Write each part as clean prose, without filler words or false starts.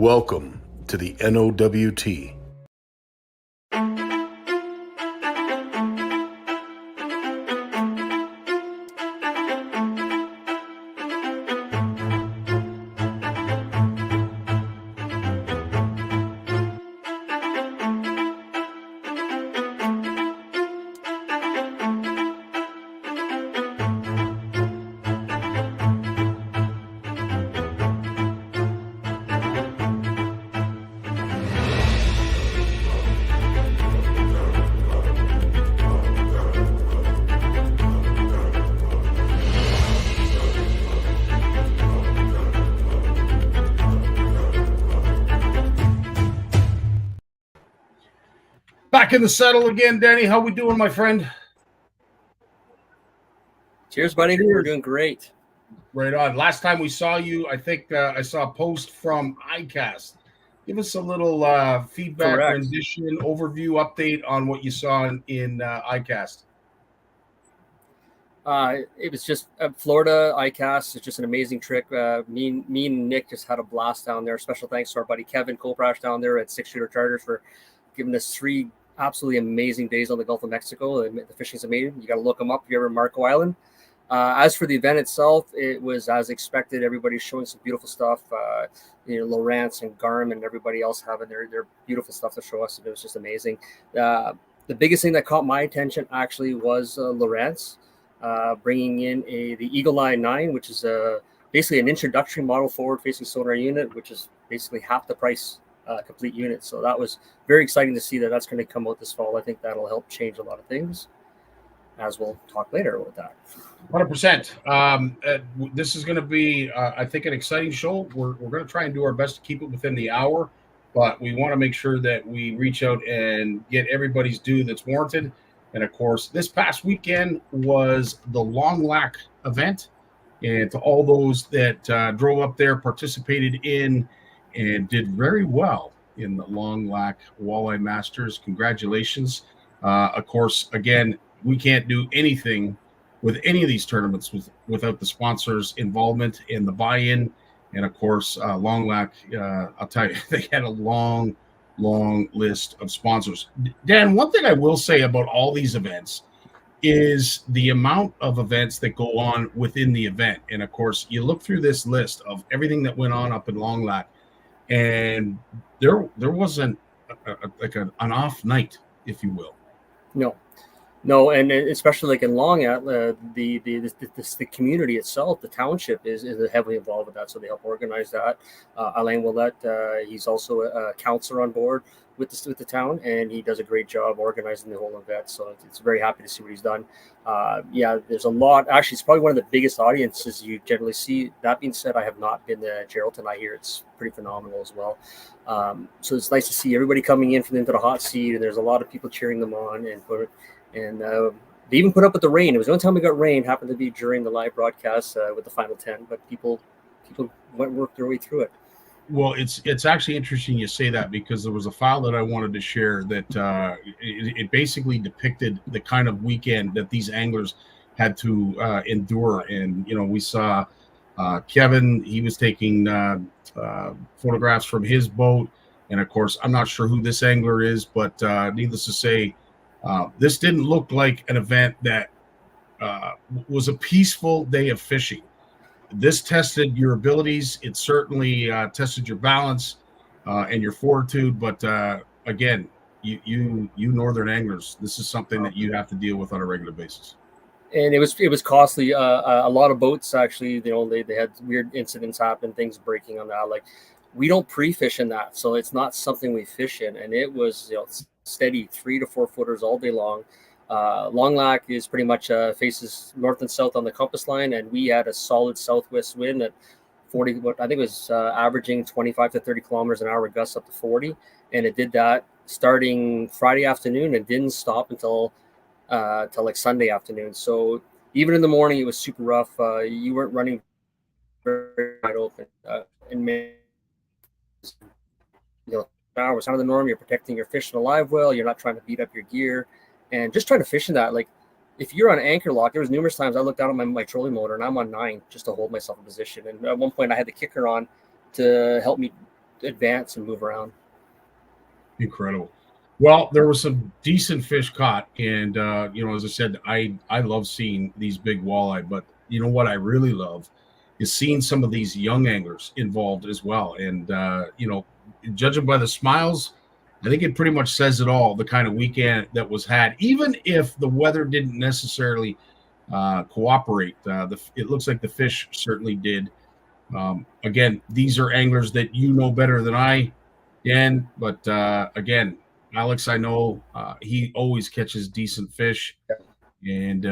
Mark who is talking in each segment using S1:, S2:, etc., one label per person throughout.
S1: Welcome to the NOWT. Back in the saddle again, Danny. How we doing, my friend?
S2: Cheers, buddy.
S1: Cheers.
S2: We're doing great.
S1: Right on. Last time we saw you, I think I saw a post from ICAST. Give us a little feedback,
S2: Correct.
S1: rendition, overview, update on what you saw in ICAST.
S2: It was just Florida ICAST. It's just an amazing trip. Me and Nick just had a blast down there. Special thanks to our buddy Kevin Koprash down there at Six Shooter Charters for giving us 3 absolutely amazing days on the Gulf of Mexico. The fishing's amazing. You got to look them up if you're ever in Marco Island. As for the event itself, it was as expected. Everybody's showing some beautiful stuff. Lowrance and Garm and everybody else having their beautiful stuff to show us. And it was just amazing. The biggest thing that caught my attention actually was Lowrance bringing in the Eagle Eye 9, which is basically an introductory model forward-facing sonar unit, which is basically half the price complete unit. So that was very exciting to see that's going to come out this fall. I think that'll help change a lot of things, as we'll talk later with that.
S1: 100%. This is going to be, I think, an exciting show. We're going to try and do our best to keep it within the hour, but we want to make sure that we reach out and get everybody's due that's warranted. And, of course, this past weekend was the Longlac event. And to all those that drove up there, participated in, and did very well in the Longlac Walleye Masters. Congratulations. Of course, again, we can't do anything with any of these tournaments without the sponsors' involvement and the buy-in. And, of course, Longlac, I'll tell you, they had a long list of sponsors. Dan, one thing I will say about all these events is the amount of events that go on within the event. And, of course, you look through this list of everything that went on up in Longlac, and there wasn't an off night, if you will.
S2: No, and especially like in Longlac, the community itself, the township is heavily involved with that, so they help organize that. Alain Willette, he's also a counselor on board with the town, and he does a great job organizing the whole event. So it's very happy to see what he's done. There's a lot. Actually, it's probably one of the biggest audiences you generally see. That being said, I have not been to Geraldton. I hear it's pretty phenomenal as well. So it's nice to see everybody coming in into the hot seat, and there's a lot of people cheering them on and they even put up with the rain. It was the only time we got rain, happened to be during the live broadcast with the final 10, but people worked their way through it.
S1: Well, it's actually interesting you say that, because there was a file that I wanted to share that it basically depicted the kind of weekend that these anglers had to endure. And, we saw Kevin, he was taking photographs from his boat. And, of course, I'm not sure who this angler is, but needless to say, this didn't look like an event that was a peaceful day of fishing. This tested your abilities. It certainly tested your balance and your fortitude. But again, you northern anglers, this is something that you have to deal with on a regular basis.
S2: And it was costly. A lot of boats actually, they had weird incidents happen, things breaking on that. Like, we don't pre-fish in that, so it's not something we fish in. And it was steady 3 to 4 footers all day long. Longlac is pretty much faces north and south on the compass line, and we had a solid southwest wind at 40. I think it was averaging 25 to 30 kilometers an hour, gusts up to 40, and it did that starting Friday afternoon and didn't stop until like Sunday afternoon. So even in the morning, it was super rough. You weren't running very wide open. Hours out of the norm. You're protecting your fish in a live well. You're not trying to beat up your gear, and just trying to fish in that. Like, if you're on anchor lock, there was numerous times I looked down on my trolling motor and I'm on 9 just to hold myself in position. And at one point I had the kicker on to help me advance and move around.
S1: Incredible. Well, there were some decent fish caught, and as I said, I love seeing these big walleye. But you know what I really love is seeing some of these young anglers involved as well. And judging by the smiles, I think it pretty much says it all. The kind of weekend that was had, even if the weather didn't necessarily cooperate, it looks like the fish certainly did. Again, these are anglers that you know better than I, Dan. But again, Alex, I know he always catches decent fish, and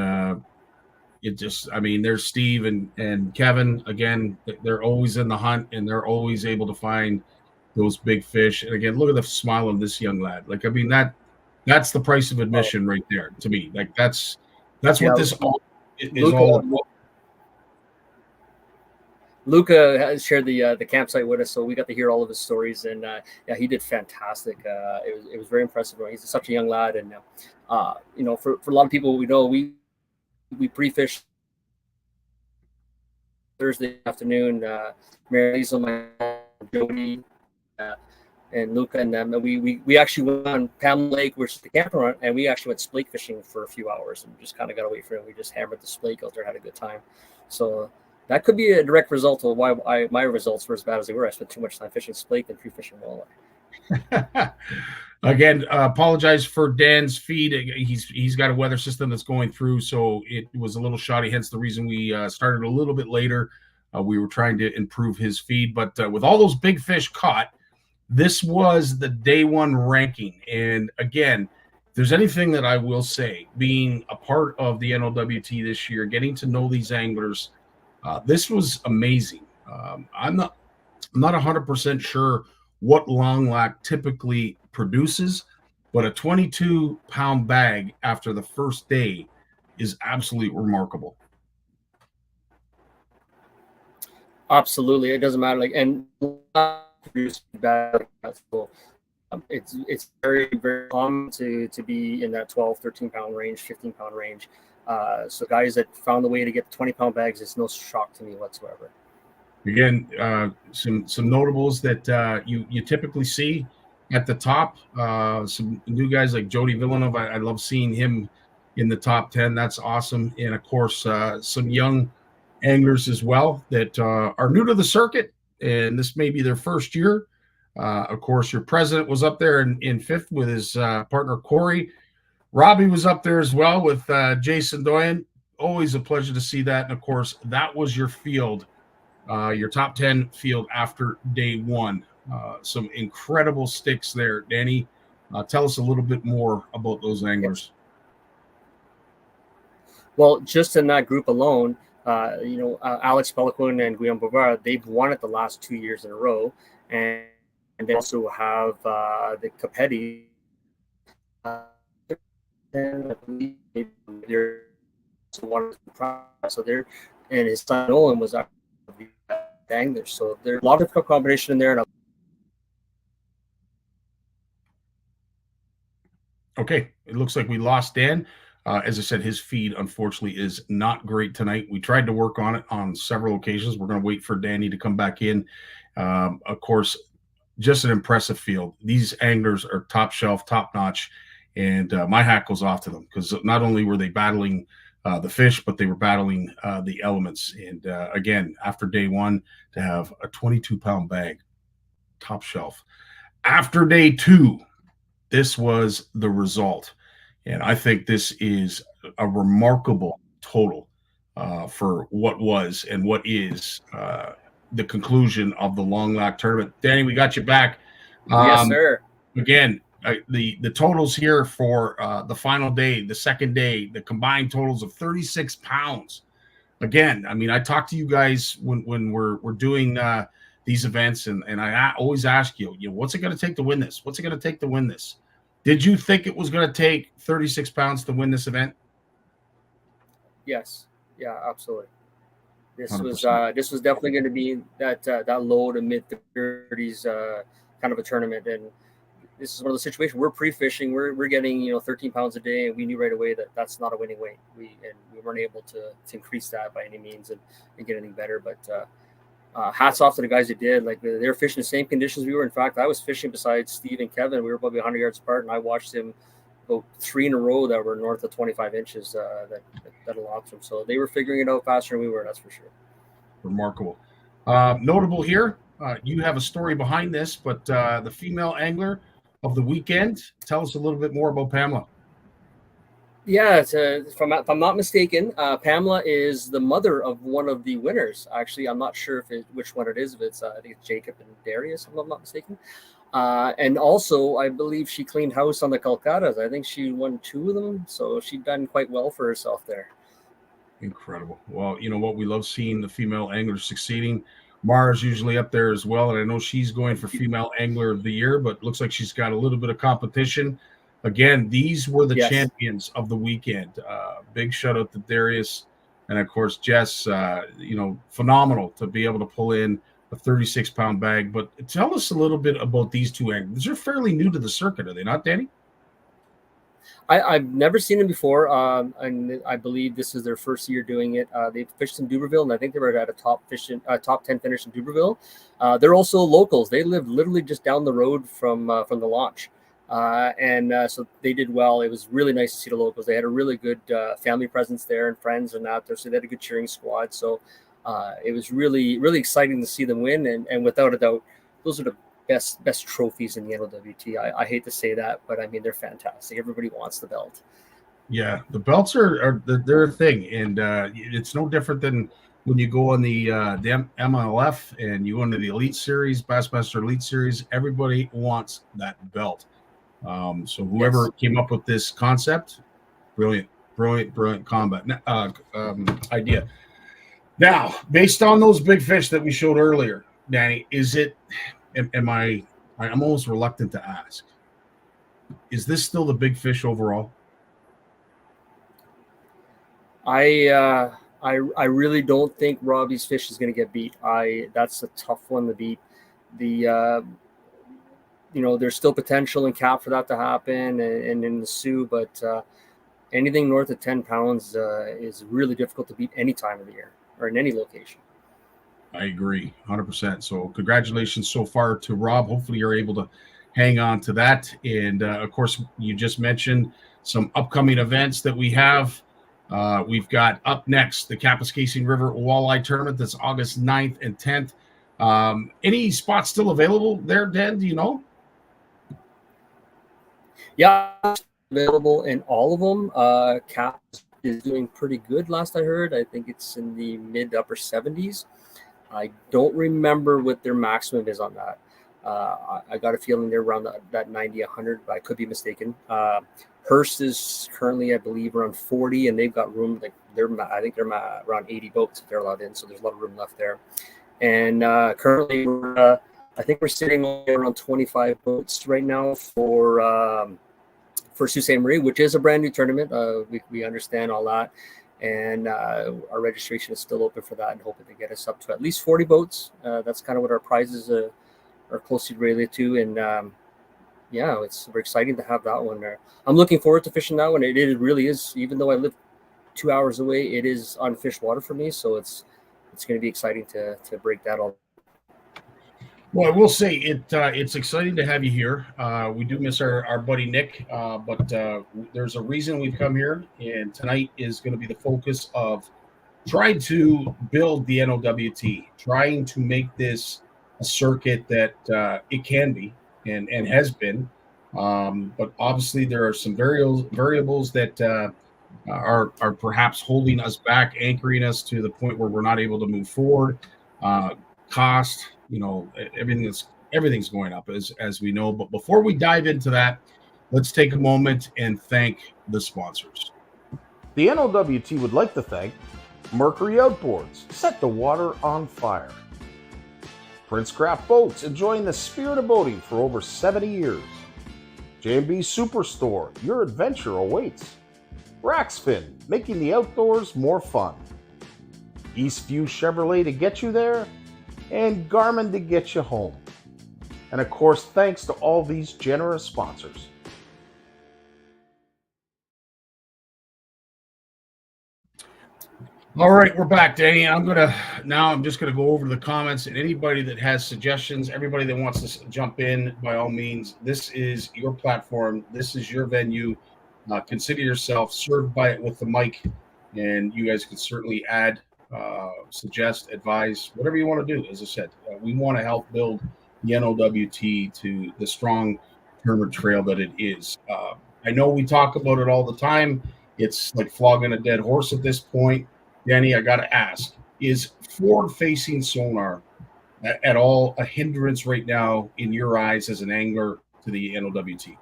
S1: there's Steve and Kevin. Again, they're always in the hunt, and they're always able to find those big fish. And again, look at the smile of this young lad. Like, I mean, that's the price of admission right there to me. Like, that's what this all is all about.
S2: Luca has shared the campsite with us, so we got to hear all of his stories, and he did fantastic. It was very impressive. He's such a young lad, and for a lot of people we know, we pre-fish Thursday afternoon. Mary Lisa, my Jody, and Luca, and we actually went on Pam Lake, which is the campground, and we actually went splake fishing for a few hours and just kind of got away from it. We just hammered the splake out there, had a good time. So that could be a direct result of why my results were as bad as they were. I spent too much time fishing splake and pre-fishing walleye.
S1: Again, apologize for Dan's feed. He's got a weather system that's going through, so it was a little shoddy. Hence the reason we started a little bit later. We were trying to improve his feed, but with all those big fish caught, this was the day one ranking. And again, if there's anything that I will say, being a part of the NOWT this year, getting to know these anglers, this was amazing. I'm not 100% sure what Longlac typically produces, but a 22-pound bag after the first day is absolutely remarkable.
S2: Absolutely, it doesn't matter. It's very, very common to be in that 12, 13-pound range, 15-pound range. So guys that found the way to get 20-pound bags, it's no shock to me whatsoever.
S1: Again, some notables that you typically see at the top. Some new guys like Jody Villanova. I love seeing him in the top 10. That's awesome. And of course, some young anglers as well that are new to the circuit, and this may be their first year. Of course, your president was up there in fifth with his partner Corey. Robbie was up there as well with Jason Doyen. Always a pleasure to see that. And of course, that was your field, your top 10 field after day one. Some incredible sticks there. Danny, tell us a little bit more about those anglers.
S2: Well, just in that group alone, Alex Peliquin and Guillaume Bouvard, they've won it the last 2 years in a row. And they also have the Capetti. And I believe they're so they're, and his son Nolan was actually the angler. So there's a lot of combination in there.
S1: Okay, it looks like we lost Dan. As I said, his feed, unfortunately, is not great tonight. We tried to work on it on several occasions. We're going to wait for Danny to come back in. Of course, just an impressive field. These anglers are top shelf, top notch, and my hat goes off to them because not only were they battling the fish, but they were battling the elements. And again, after day one, to have a 22-pound bag, top shelf. After day two, this was the result. And I think this is a remarkable total for what was and what is the conclusion of the Longlac tournament. Danny, we got you back.
S2: Yes, sir.
S1: Again, the totals here for the final day, the second day, the combined totals of 36 pounds. Again, I mean, I talk to you guys when we're doing these events, and I always ask you, what's it going to take to win this? What's it going to take to win this? Did you think it was going to take 36 pounds to win this event?
S2: Yes. Yeah, absolutely. This
S1: 100%.
S2: was definitely going to be that low to mid 30s kind of a tournament, and this is one of the situations we're pre-fishing. We're getting 13 pounds a day, and we knew right away that that's not a winning weight. We weren't able to increase that by any means and get anything better. But hats off to the guys who did. Like they were fishing the same conditions we were. In fact, I was fishing beside Steve and Kevin. We were probably 100 yards apart, and I watched him go 3 in a row that were north of 25 inches that locked them. So they were figuring it out faster than we were. That's for sure.
S1: Remarkable. Notable here, you have a story behind this, but the female angler of the weekend. Tell us a little bit more about Pamela.
S2: Yeah, if I'm not mistaken, Pamela is the mother of one of the winners. Actually, I'm not sure which one it is. If it's I think it's Jacob and Darius, if I'm not mistaken. And also, I believe she cleaned house on the Calcuttas. I think she won 2 of them, so she'd done quite well for herself there.
S1: Incredible. Well, you know what? We love seeing the female anglers succeeding. Mara's usually up there as well, and I know she's going for Female Angler of the Year, but looks like she's got a little bit of competition. Again, these were the champions of the weekend. Big shout out to Darius and, of course, Jess. Phenomenal to be able to pull in a 36-pound bag. But tell us a little bit about these two anglers. They're fairly new to the circuit, are they not, Danny?
S2: I've never seen them before, and I believe this is their first year doing it. They've fished in Duberville, and I think they were at a top 10 finish in Duberville. They're also locals. They live literally just down the road from the launch, so they did well. It was really nice to see the locals. They had a really good family presence there and friends and out there, so they had a good cheering squad. So it was really, really exciting to see them win, and without a doubt, those are the best trophies in the NOWT. I hate to say that, but I mean, they're fantastic. Everybody wants the belt.
S1: Yeah, the belts they're a thing, and it's no different than when you go on the MLF and you go into the Elite Series, Bassmaster Elite Series. Everybody wants that belt. So whoever came up with this concept, brilliant combat idea. Now, based on those big fish that we showed earlier, Danny, is it? I'm almost reluctant to ask. Is this still the big fish overall?
S2: I really don't think Robbie's fish is going to get beat. That's a tough one to beat. There's still potential in cap for that to happen and in the Sioux, but anything north of 10 pounds is really difficult to beat any time of the year or in any location.
S1: I agree 100%. So congratulations so far to Rob. Hopefully you're able to hang on to that. And of course, you just mentioned some upcoming events that we have. We've got up next the Kapuskasing River Walleye Tournament. That's August 9th and 10th. Any spots still available there, Dan? Do you know?
S2: Yeah, available in all of them. Cap is doing pretty good last I heard. I think it's in the mid upper 70s. I don't remember what their maximum is on that. I got a feeling they're around that 90, 100, but I could be mistaken. Hearst is currently, I believe, around 40, and they've got room. I think they're around 80 boats if they're allowed in, so there's a lot of room left there. And currently, I think we're sitting around 25 boats right now for Sault Ste. Marie, which is a brand new tournament. We understand all that. And our registration is still open for that and hoping to get us up to at least 40 boats. That's kind of what our prizes are closely related to. And we're exciting to have that one there. I'm looking forward to fishing that one. It really is, even though I live 2 hours away, it is unfished water for me. So it's going to be exciting to break that all.
S1: Well, I will say it's exciting to have you here. We do miss our buddy Nick, but there's a reason we've come here, and tonight is going to be the focus of trying to build the NOWT, trying to make this a circuit that it can be and has been. But obviously, there are some variables that are perhaps holding us back, anchoring us to the point where we're not able to move forward. Cost. Everything's going up as we know. But before we dive into that, let's take a moment and thank the sponsors.
S3: The NOWT would like to thank Mercury Outboards, set the water on fire. Prince Craft Boats, enjoying the spirit of boating for over 70 years. J&B Superstore, your adventure awaits. Rackspin, making the outdoors more fun. Eastview Chevrolet to get you there, and Garmin to get you home. And of course, thanks to all these generous sponsors.
S1: All right, we're back, Danny. I'm just gonna go over the comments, and anybody that has suggestions, everybody that wants to jump in, by all means, this is your platform. This is your venue. Consider yourself served by it with the mic, and you guys can certainly add, suggest, advise, whatever you want to do. As I said, we want to help build the NOWT to the strong tournament trail that it is. I know we talk about it all the time. It's like flogging a dead horse at this point. Danny, I got to ask, is forward-facing sonar at all a hindrance right now in your eyes as an angler to the NOWT?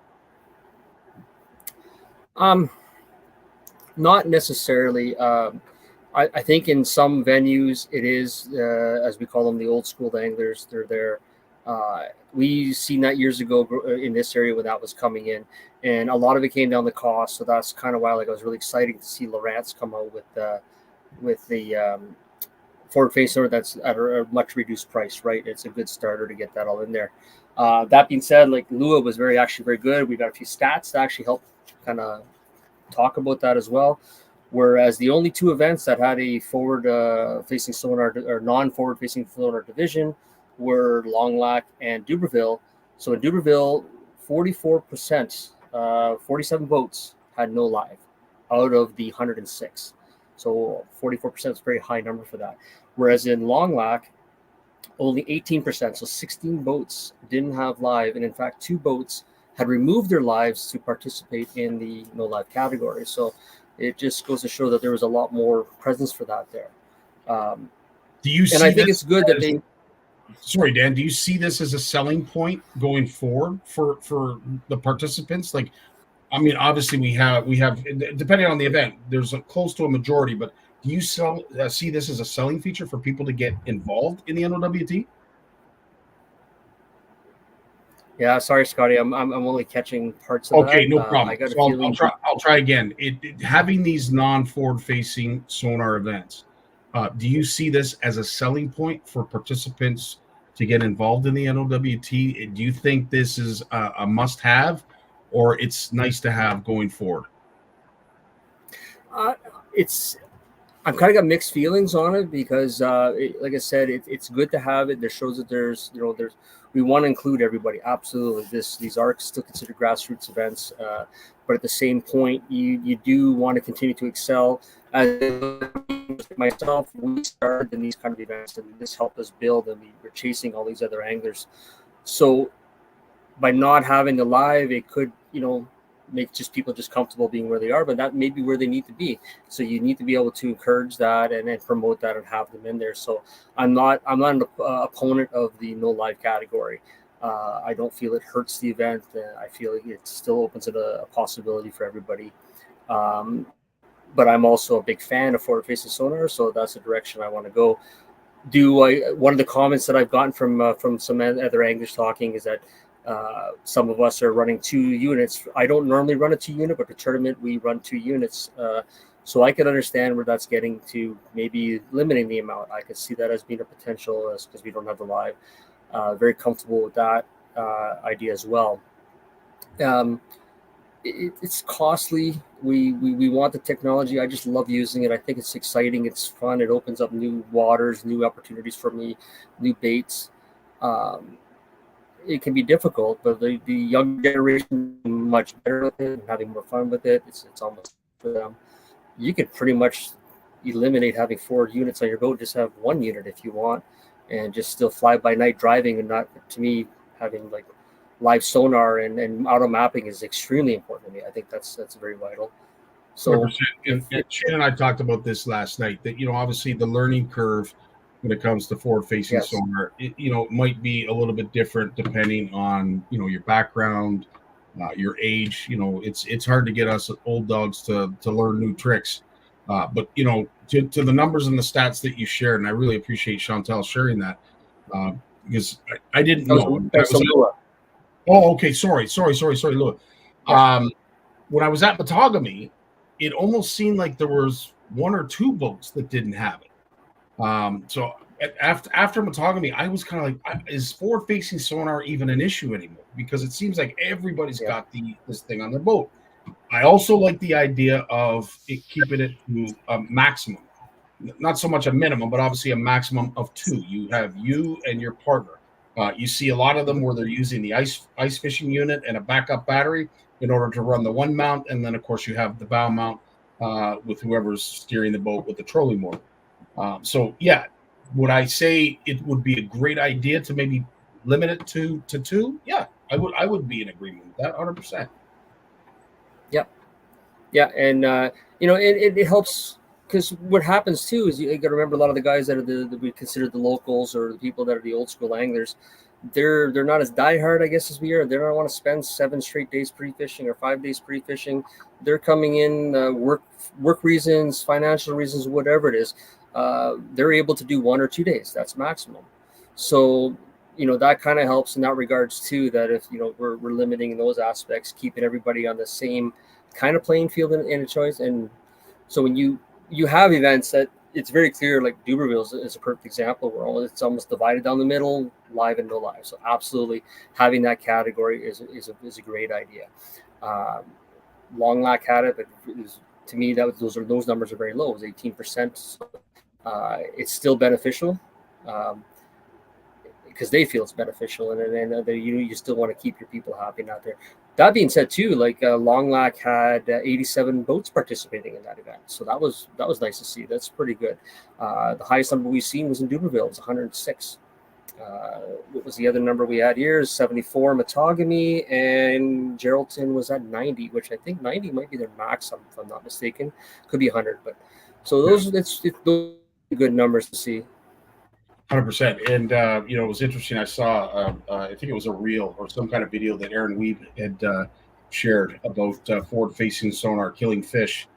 S2: Not necessarily. I think in some venues it is, as we call them, the old school anglers. They're there. We seen that years ago in this area when that was coming in, and a lot of it came down to cost. So that's kind of why, like, I was really excited to see Lowrance come out with the forward facing that's at a much reduced price. Right, it's a good starter to get that all in there. That being said, like, Lua was actually very good. We got a few stats to actually help kind of talk about that as well. Whereas the only two events that had a forward facing sonar or non-forward facing sonar division were Longlac and Dubreuilville. So in Dubreuilville, 44%, 47 boats had no live out of the 106. So 44% is a very high number for that. Whereas in Longlac, only 18%, so 16 boats didn't have live. And in fact, 2 boats had removed their lives to participate in the no live category. So it just goes to show that there was a lot more presence for that there.
S1: Do you see
S2: and I think it's good that they...
S1: Sorry, Dan, do you see this as a selling point going forward for the participants? Like, I mean, obviously we have depending on the event, there's close to a majority, but do you see this as a selling feature for people to get involved in the NOWT?
S2: Yeah, sorry, Scottie. I'm only catching parts of that.
S1: Okay, no problem.
S2: I got
S1: So I'll try again. Having these non-forward facing sonar events, do you see this as a selling point for participants to get involved in the NOWT? Do you think this is a must-have, or it's nice to have going forward?
S2: I've kind of got mixed feelings on it because, like I said, it's good to have it. There shows that there's we want to include everybody. Absolutely, these are still considered grassroots events, but at the same point, you do want to continue to excel. As myself, we started in these kind of events, and this helped us build, and we were chasing all these other anglers. So by not having the live, it could make people just comfortable being where they are, but that may be where they need to be. So you need to be able to encourage that and promote that and have them in there. So I'm not an opponent of the no live category. I don't feel it hurts the event. I feel like it still opens it a possibility for everybody. But I'm also a big fan of forward facing sonar, so that's the direction I want to go. One of the comments that I've gotten from some other anglers talking is that some of us are running 2 units. I don't normally run a 2 unit, but the tournament we run 2 units. So I can understand where that's getting to, maybe limiting the amount. I could see that as being a potential, because we don't have the live. Very comfortable with that idea as well. It's costly. We want the technology. I just love using it. I think it's exciting. It's fun. It opens up new waters, new opportunities for me, new baits. It can be difficult, but the young generation is much better with it and having more fun with it. It's almost for them. You could pretty much eliminate having 4 units on your boat. Just have 1 unit if you want, and just still fly by night driving. And not, to me, having like live sonar and auto mapping is extremely important to me. I think that's very vital. So
S1: and Shane and I talked about this last night, that obviously the learning curve when it comes to forward-facing sonar, it might be a little bit different depending on your background, your age. It's hard to get us old dogs to learn new tricks. But to the numbers and the stats that you shared, and I really appreciate Chantal sharing that, because I didn't know. Oh, okay. Sorry, Lua. When I was at Matagami, it almost seemed like there was 1 or 2 boats that didn't have it. So after Matagami, I was kind of like, is forward-facing sonar even an issue anymore? Because it seems like everybody's got this thing on their boat. I also like the idea of keeping it to a maximum. not so much a minimum, but obviously a maximum of 2. You have you and your partner. You see a lot of them where they're using the ice fishing unit and a backup battery in order to run the one mount, and then of course you have the bow mount with whoever's steering the boat with the trolling motor. So yeah, would I say it would be a great idea to maybe limit it to 2? Yeah, I would be in agreement with that 100%.
S2: Yeah, and it helps because what happens too is you got to remember a lot of the guys that are that we consider the locals or the people that are the old school anglers. They're not as diehard, I guess, as we are. They don't want to spend 7 straight days pre-fishing or 5 days pre-fishing. They're coming in work reasons, financial reasons, whatever it is. They're able to do 1 or 2 days. That's maximum. So that kind of helps in that regards too. That if we're limiting in those aspects, keeping everybody on the same kind of playing field in a choice. And so when you have events that it's very clear, like Duberville is a perfect example where it's almost divided down the middle, live and no live. So absolutely having that category is a great idea. Longlac had it, but to me those numbers are very low. It was 18%. So, it's still beneficial. Because they feel it's beneficial, and you still want to keep your people happy out there. That being said, too, like Longlac had 87 boats participating in that event, so that was nice to see. That's pretty good. The highest number we've seen was in Duberville. It was 106. What was the other number we had here? 74 Matagami, and Geraldton was at 90, which I think 90 might be their max, if I'm not mistaken. Could be 100, but so those are good numbers to see.
S1: 100%. And it was interesting. I saw, I think it was a reel or some kind of video that Aaron Weeb had shared about forward-facing sonar killing fish.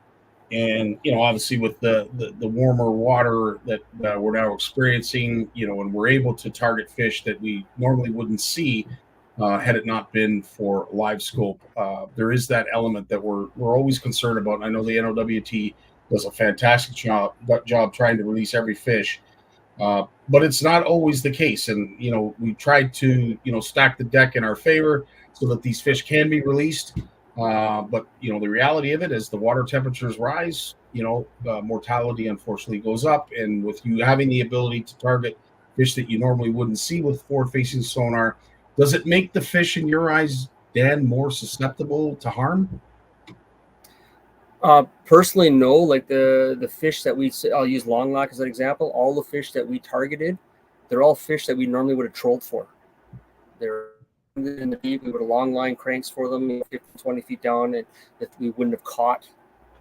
S1: And obviously with the warmer water that we're now experiencing, and we're able to target fish that we normally wouldn't see had it not been for live scope. There is that element that we're always concerned about. And I know the NOWT does a fantastic job trying to release every fish. But it's not always the case. And, we try to, stack the deck in our favor so that these fish can be released. But, the reality of it is the water temperatures rise, mortality unfortunately goes up. And with you having the ability to target fish that you normally wouldn't see with forward-facing sonar, does it make the fish in your eyes, Dan, more susceptible to harm?
S2: Personally, no. Like the fish that I'll use Longlac as an example. All the fish that we targeted, they're all fish that we normally would have trolled for. They're in the deep. We would have long line cranks for them, 15, 20 feet down, and that we wouldn't have caught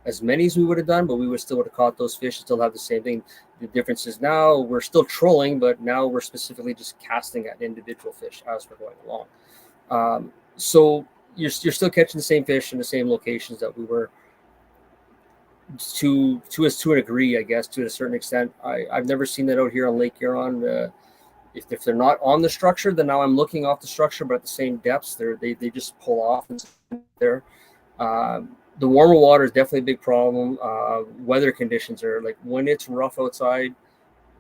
S2: as many as we would have done, but we still would have caught those fish and still have the same thing. The difference is now we're still trolling, but now we're specifically just casting at individual fish as we're going along. So you're still catching the same fish in the same locations that we were. To a degree, I guess, to a certain extent. I've never seen that out here on Lake Huron. If they're not on the structure, then now I'm looking off the structure, but at the same depths, they just pull off and there. The warmer water is definitely a big problem. Weather conditions are like when it's rough outside,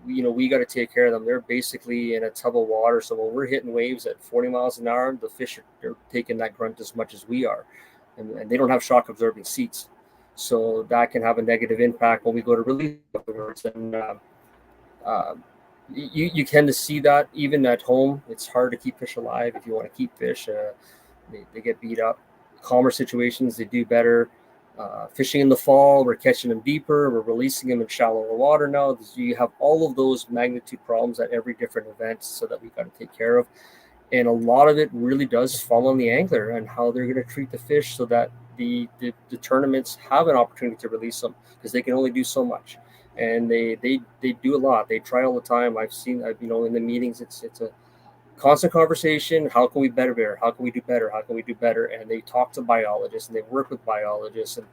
S2: we got to take care of them. They're basically in a tub of water, so when we're hitting waves at 40 miles an hour, the fish are taking that grunt as much as we are, and they don't have shock absorbing seats. So that can have a negative impact when we go to release afterwards. And you tend to see that even at home. It's hard to keep fish alive if you want to keep fish. They get beat up. Calmer situations, they do better. Fishing in the fall, we're catching them deeper. We're releasing them in shallower water now. You have all of those magnitude problems at every different event, so that we've got to take care of. And a lot of it really does fall on the angler and how they're going to treat the fish so that the tournaments have an opportunity to release them, because they can only do so much. And they do a lot. They try all the time. I've in the meetings, it's a constant conversation. How can we better? How can we do better? How can we do better? And they talk to biologists and they work with biologists. And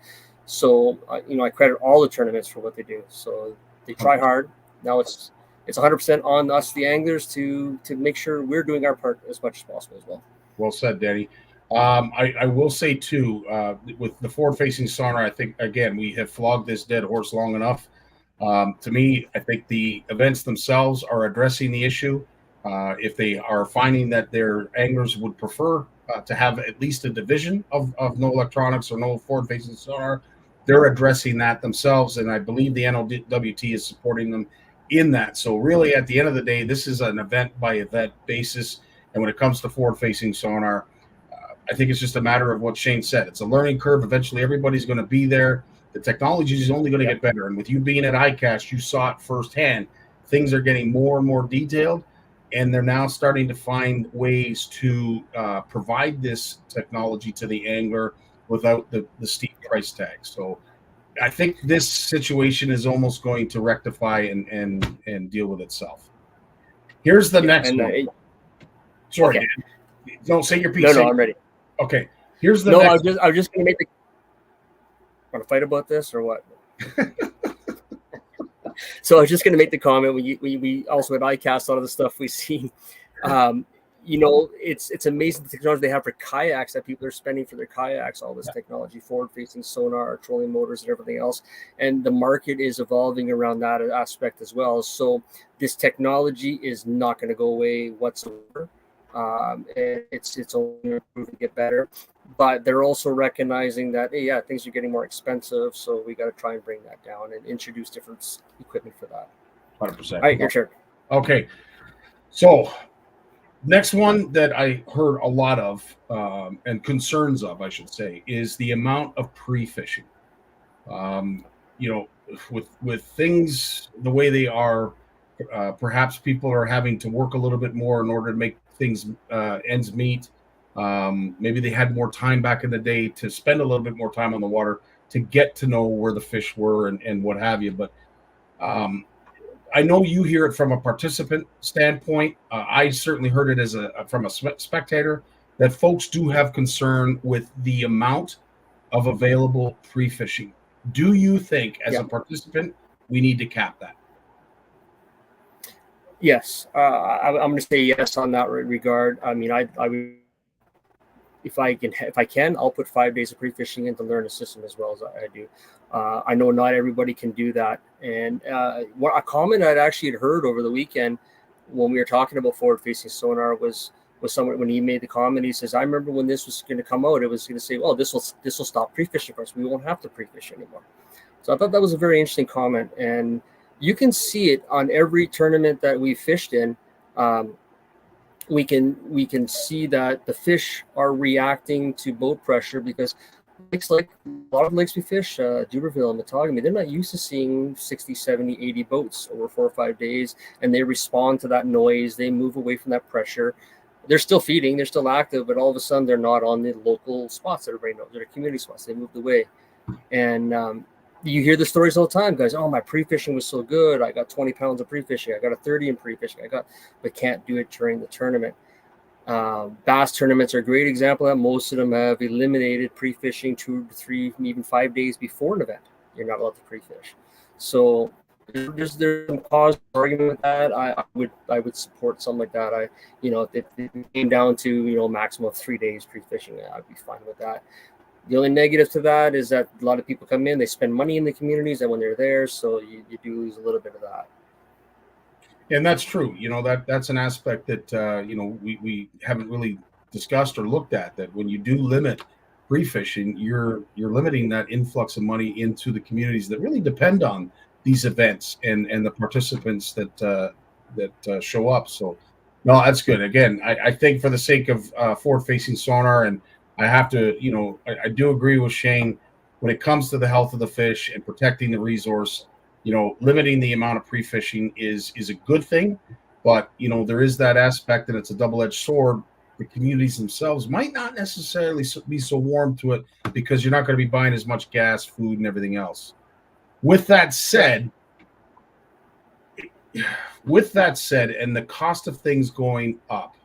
S2: so, I credit all the tournaments for what they do. So they try hard. Now it's 100% on us, the anglers, to make sure we're doing our part as much as possible as well.
S1: Well said, Danny. I will say too, with the forward-facing sonar, I think again we have flogged this dead horse long enough. To me, I think the events themselves are addressing the issue. If they are finding that their anglers would prefer to have at least a division of no electronics or no forward-facing sonar, they're addressing that themselves, and I believe the NOWT is supporting them in that. So really, at the end of the day, this is an event by event basis. And when it comes to forward facing sonar, I think it's just a matter of what Shane said. It's a learning curve. Eventually, everybody's going to be there. The technology is only going to get better. And with you being at ICAST, you saw it firsthand. Things are getting more and more detailed, and they're now starting to find ways to provide this technology to the angler without the steep price tag. So I think this situation is almost going to rectify and deal with itself. Here's the next one. Sorry,
S2: okay.
S1: Dan. Don't say your piece.
S2: No, I'm ready.
S1: Okay. Here's the
S2: next. I was just going to make the. Want to fight about this or what? So I was just going to make the comment. We also at ICAST, a lot of the stuff we see. It's amazing the technology they have for kayaks that people are spending for their kayaks, all this technology, forward-facing sonar, trolling motors, and everything else. And the market is evolving around that aspect as well. So this technology is not going to go away whatsoever. It's only going to improve and get better. But they're also recognizing that, hey, things are getting more expensive, so we got to try and bring that down and introduce different equipment for that.
S1: 100%.
S2: All right, your turn.
S1: Okay. So next one that I heard a lot of and concerns of, I should say, is the amount of pre-fishing. With things the way they are, perhaps people are having to work a little bit more in order to make things ends meet. Maybe they had more time back in the day to spend a little bit more time on the water to get to know where the fish were and what have you. But I know you hear it from a participant standpoint. I certainly heard it from a spectator that folks do have concern with the amount of available pre-fishing. Do you think, as a participant, we need to cap that?
S2: Yes, I'm going to say yes on that regard. I mean, I would. If I can, I'll put 5 days of pre-fishing in to learn the system as well as I do. I know not everybody can do that. And a comment I'd actually had heard over the weekend when we were talking about forward-facing sonar was someone, when he made the comment, he says, I remember when this was going to come out, it was going to say, well, this will stop pre-fishing for us. We won't have to pre-fish anymore. So I thought that was a very interesting comment. And you can see it on every tournament that we fished in. We can see that the fish are reacting to boat pressure, because lakes, like a lot of lakes we fish, Duberville and Matagami, they're not used to seeing 60, 70, 80 boats over 4 or 5 days, and they respond to that noise. They move away from that pressure. They're still feeding, they're still active, but all of a sudden they're not on the local spots that everybody knows. They're community spots. They moved away. And you hear the stories all the time, guys. Oh, my pre-fishing was so good. I got 20 pounds of pre-fishing. I got a 30 in pre-fishing. But can't do it during the tournament. Bass tournaments are a great example of that. Most of them have eliminated pre-fishing 2 to 3, even 5 days before an event. You're not allowed to pre-fish. So there's some cause argument with that. I would support something like that. If it came down to maximum of 3 days pre-fishing, I'd be fine with that. The only negative to that is that a lot of people come in, they spend money in the communities, and when they're there, so you do lose a little bit of that.
S1: And that's true. That's an aspect that we haven't really discussed or looked at. That when you do limit pre-fishing, you're limiting that influx of money into the communities that really depend on these events and the participants that show up. So, no, that's good. Again, I think for the sake of forward-facing sonar, and I have to, I do agree with Shane when it comes to the health of the fish and protecting the resource. Limiting the amount of pre-fishing is a good thing, but there is that aspect, and it's a double-edged sword. The communities themselves might not necessarily be so warm to it, because you're not going to be buying as much gas, food, and everything else. With that said, and the cost of things going up,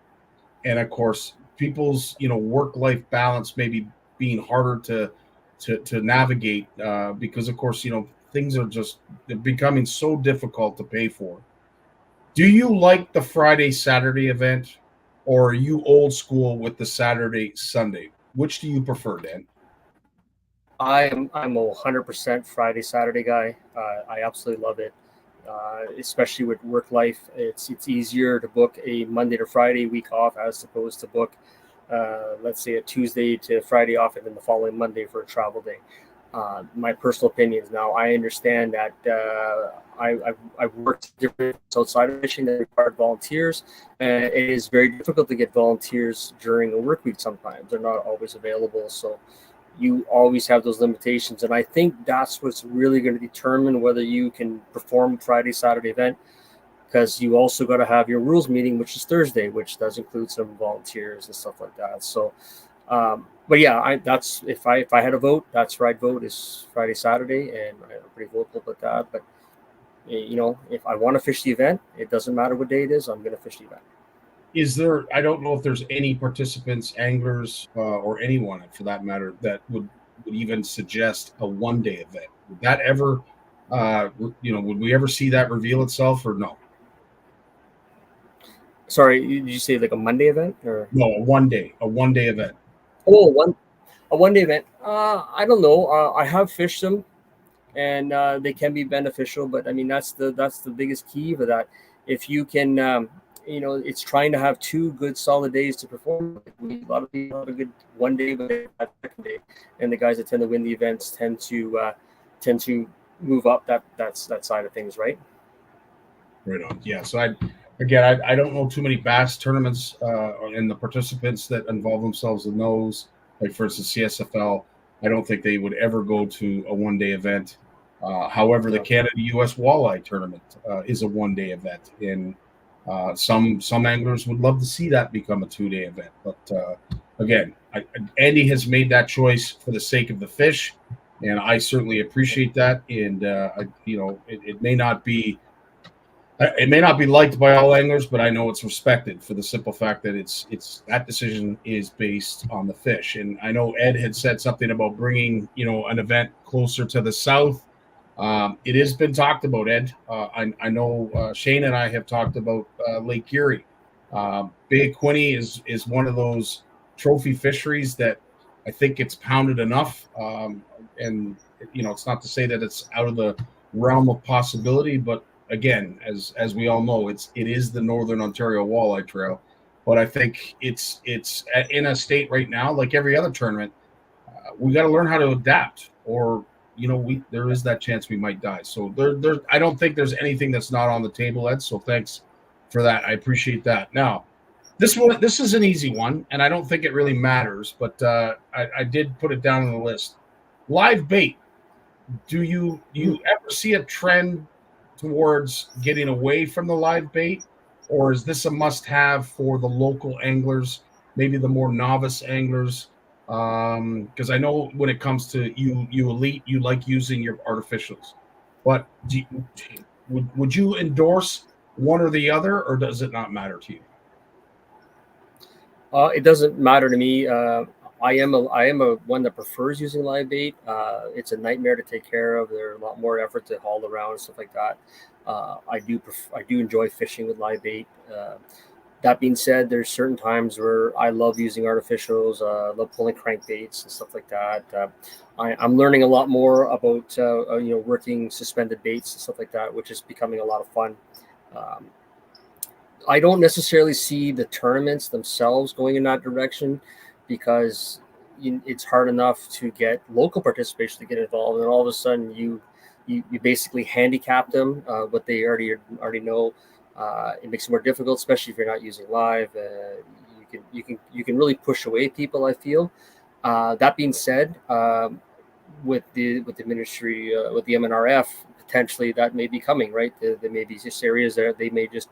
S1: and of course people's work-life balance maybe being harder to navigate because of course things are just becoming so difficult to pay for. Do you like the Friday Saturday event, or are you old school with the Saturday Sunday? Which do you prefer, Dan?
S2: I'm a 100% Friday Saturday guy. I absolutely love it. Especially with work life, it's easier to book a Monday to Friday week off as opposed to book let's say a Tuesday to Friday off and then the following Monday for a travel day. my personal opinions. Now, I understand that I've worked different outside of fishing that required volunteers, and it is very difficult to get volunteers during a work week. Sometimes they're not always available, so you always have those limitations. And I think that's what's really going to determine whether you can perform Friday, Saturday event, because you also got to have your rules meeting, which is Thursday, which does include some volunteers and stuff like that. So, but yeah, that's if I had a vote, that's where I'd vote, is Friday, Saturday, and I'm pretty vocal about that. But if I want to fish the event, it doesn't matter what day it is, I'm going to fish the event.
S1: Is there? I don't know if there's any participants, anglers, or anyone for that matter, that would even suggest a one-day event. Would that ever, would we ever see that reveal itself, or no?
S2: Sorry, did you say like a Monday event or
S1: No, a one-day event.
S2: Oh, a one day event. I don't know. I have fished them, and they can be beneficial. But I mean, that's the biggest key for that. If you can, it's trying to have 2 good solid days to perform. A lot of people have a good one day, but they have a second day, and the guys that tend to win the events tend to move up that side of things, right?
S1: Right on. Yeah. So I don't know too many bass tournaments and the participants that involve themselves in those. Like for instance, CSFL. I don't think they would ever go to a one-day event. However, the Canada-U.S. Walleye tournament is a one-day event, and some anglers would love to see that become a 2-day event. But again, Andy has made that choice for the sake of the fish, and I certainly appreciate that. And it may not be. It may not be liked by all anglers, but I know it's respected for the simple fact that it's that decision is based on the fish. And I know Ed had said something about bringing an event closer to the south. It has been talked about, Ed. I know Shane and I have talked about Lake Erie. Bay Quinte is one of those trophy fisheries that I think it's pounded enough. And it's not to say that it's out of the realm of possibility, but again, as we all know, it is the Northern Ontario Walleye Trail. But I think it's in a state right now, like every other tournament, we got to learn how to adapt, or there is that chance we might die. So there I don't think there's anything that's not on the table, Ed. So thanks for that. I appreciate that. Now, this is an easy one, and I don't think it really matters, but I did put it down on the list. Live bait. Do you ever see a trend towards getting away from the live bait, or is this a must-have for the local anglers, maybe the more novice anglers? Because I know when it comes to you elite, you like using your artificials, but would you endorse one or the other, or does it not matter to you?
S2: It doesn't matter to me. I am a one that prefers using live bait. It's a nightmare to take care of. There's a lot more effort to haul around and stuff like that. I do enjoy fishing with live bait. That being said, there's certain times where I love using artificials. I love pulling crankbaits and stuff like that. I'm learning a lot more about working suspended baits and stuff like that, which is becoming a lot of fun. I don't necessarily see the tournaments themselves going in that direction, because it's hard enough to get local participation to get involved, and all of a sudden you basically handicap them what they already know. It makes it more difficult, especially if you're not using live. You can really push away people, I feel. That being said, with the ministry, with the MNRF, potentially that may be coming, right? There may be just areas there they may just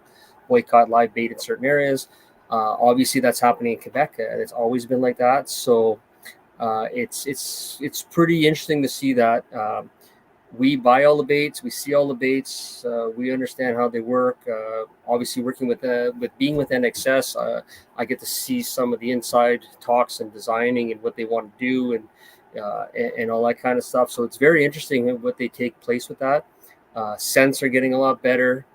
S2: boycott live bait in certain areas. Obviously, that's happening in Quebec. It's always been like that. So it's pretty interesting to see that. We buy all the baits, we see all the baits, we understand how they work. Obviously, working with being with NXS, I get to see some of the inside talks and designing and what they want to do and all that kind of stuff. So it's very interesting what they take place with that. Scents are getting a lot better.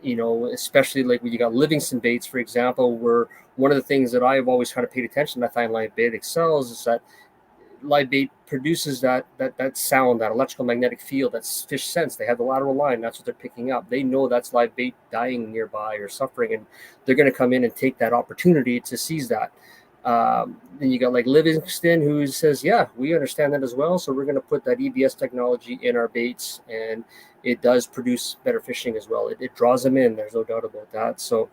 S2: Especially like when you got Livingston baits, for example, where one of the things that I've always kind of paid attention to, I find live bait excels, is that live bait produces that sound, that electrical magnetic field, that fish sense. They have the lateral line. That's what they're picking up. They know that's live bait dying nearby or suffering, and they're going to come in and take that opportunity to seize that. Then you got like Livingston, who says, yeah, we understand that as well. So we're going to put that EBS technology in our baits, and it does produce better fishing as well. It draws them in. There's no doubt about that. So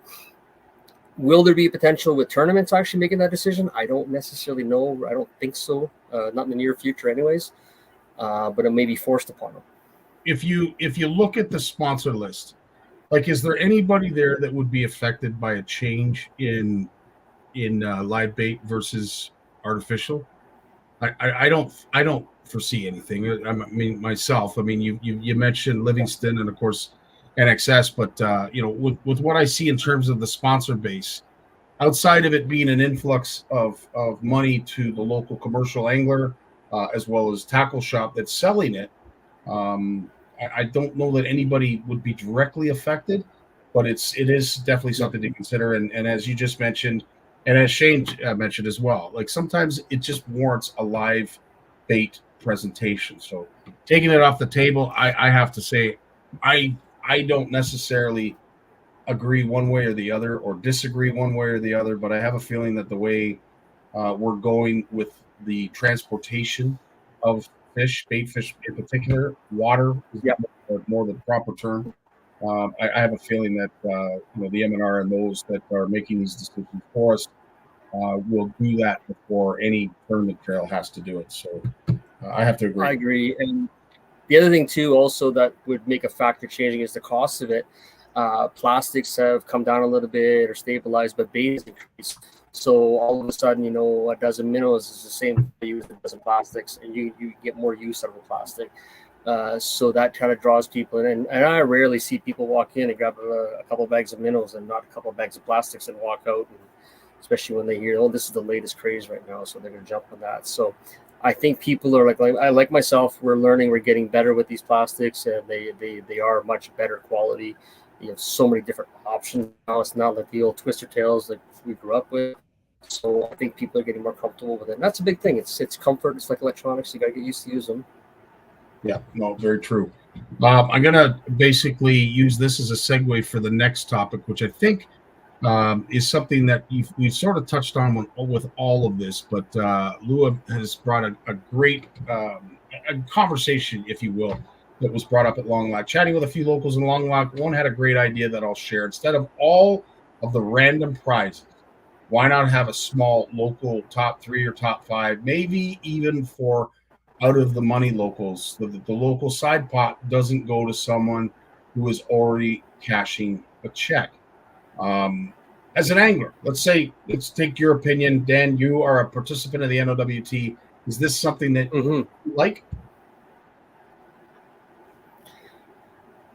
S2: will there be potential with tournaments actually making that decision? I don't necessarily know. I don't think so. Not in the near future anyways, but it may be forced upon them.
S1: If you look at the sponsor list, like, is there anybody there that would be affected by a change in live bait versus artificial? I don't foresee anything. I mean, myself. I mean, you mentioned Livingston and of course NXS, but with what I see in terms of the sponsor base, outside of it being an influx of money to the local commercial angler, as well as tackle shop that's selling it, I don't know that anybody would be directly affected, but it is definitely something to consider. And as you just mentioned, and as Shane mentioned as well, like sometimes it just warrants a live bait presentation. So taking it off the table, I have to say, I don't necessarily agree one way or the other, or disagree one way or the other, but I have a feeling that the way we're going with the transportation of fish, bait fish in particular, water is more the proper term. I have a feeling that the MNR and those that are making these decisions for us will do that before any tournament trail has to do it. So I have to agree.
S2: I agree. And the other thing too, also that would make a factor changing is the cost of it. Plastics have come down a little bit or stabilized, but bait has increased. So all of a sudden, a dozen minnows is the same value as a dozen plastics, and you get more use out of the plastic. So that kind of draws people in. And I rarely see people walk in and grab a couple of bags of minnows and not a couple of bags of plastics and walk out, and especially when they hear, oh, this is the latest craze right now, so they're going to jump on that. So I think people are like myself, we're learning, we're getting better with these plastics, and they are much better quality. You have so many different options now. It's not like the old twister tails like we grew up with. So I think people are getting more comfortable with it. And that's a big thing. It's comfort. It's like electronics. You got to get used to use them.
S1: Yeah, no, very true. I'm going to basically use this as a segue for the next topic, which I think is something that we've sort of touched on with all of this. But Lua has brought a great a conversation, if you will, that was brought up at Longlac. Chatting with a few locals in Longlac, one had a great idea that I'll share. Instead of all of the random prizes, why not have a small local top 3 or top 5, maybe even for out of the money locals? The local side pot doesn't go to someone who is already cashing a check. As an angler, let's take your opinion. Dan, you are a participant of the NOWT. Is this something that you like?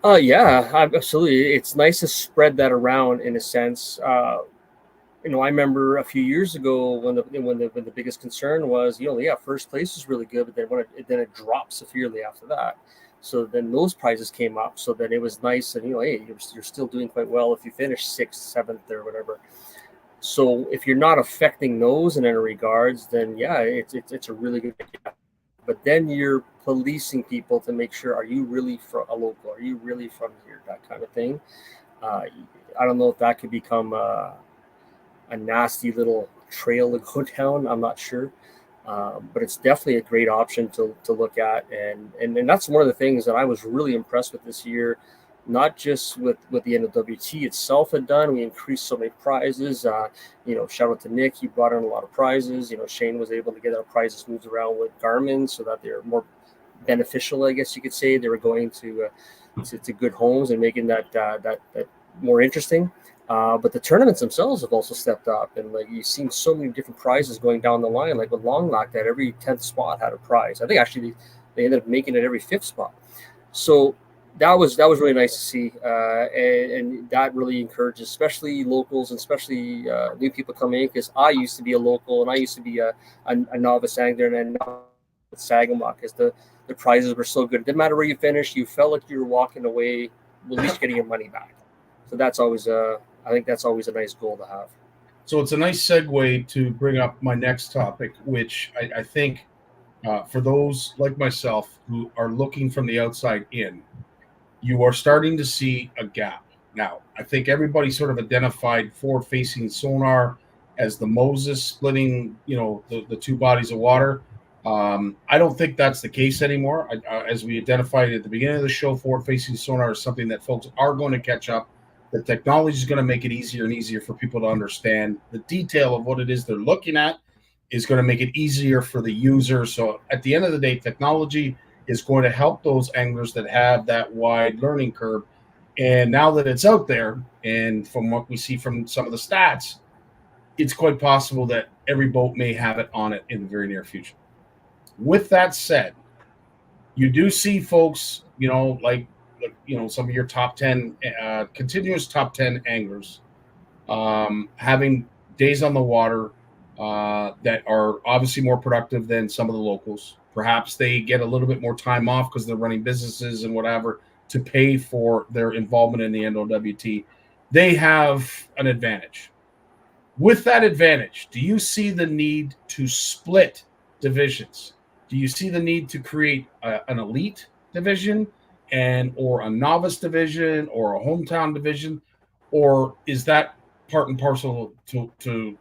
S2: Yeah, absolutely. It's nice to spread that around in a sense. I remember a few years ago when the biggest concern was, first place is really good, but then it drops severely after that. So then those prizes came up. So then it was nice, and hey, you're still doing quite well if you finish 6th, 7th, or whatever. So if you're not affecting those in any regards, then yeah, it's a really good idea. But then you're policing people to make sure, are you really from a local? Are you really from here? That kind of thing. I don't know if that could become a nasty little trail to go down. I'm not sure. But it's definitely a great option to look at. And that's one of the things that I was really impressed with this year, not just with the NOWT itself had done. We increased so many prizes. Shout out to Nick. He brought in a lot of prizes. Shane was able to get our prizes moved around with Garmin so that they're more beneficial, I guess you could say. They were going to good homes and making that more interesting. But the tournaments themselves have also stepped up, and like you've seen so many different prizes going down the line. Like with Longlac, that every 10th spot had a prize. I think actually they ended up making it every 5th spot. So that was really nice to see, and that really encourages, especially locals and especially new people coming in. Because I used to be a local, and I used to be a novice angler, and now with Sagamore, because the prizes were so good. It didn't matter where you finished; you felt like you were walking away, at least getting your money back. So that's always I think that's always a nice goal to have.
S1: So it's a nice segue to bring up my next topic, which I think for those like myself who are looking from the outside in, you are starting to see a gap. Now, I think everybody sort of identified forward-facing sonar as the Moses splitting, the two bodies of water. I don't think that's the case anymore. As we identified at the beginning of the show, forward-facing sonar is something that folks are going to catch up. The technology is going to make it easier and easier for people to understand. The detail of what it is they're looking at is going to make it easier for the user. So at the end of the day, technology is going to help those anglers that have that wide learning curve. And now that it's out there, and from what we see from some of the stats, it's quite possible that every boat may have it on it in the very near future. With that said, you do see folks, like some of your top 10, continuous top 10 anglers having days on the water that are obviously more productive than some of the locals. Perhaps they get a little bit more time off because they're running businesses and whatever to pay for their involvement in the NOWT. They have an advantage. With that advantage, do you see the need to split divisions? Do you see the need to create an elite division or a novice division or a hometown division? Or is that part and parcel to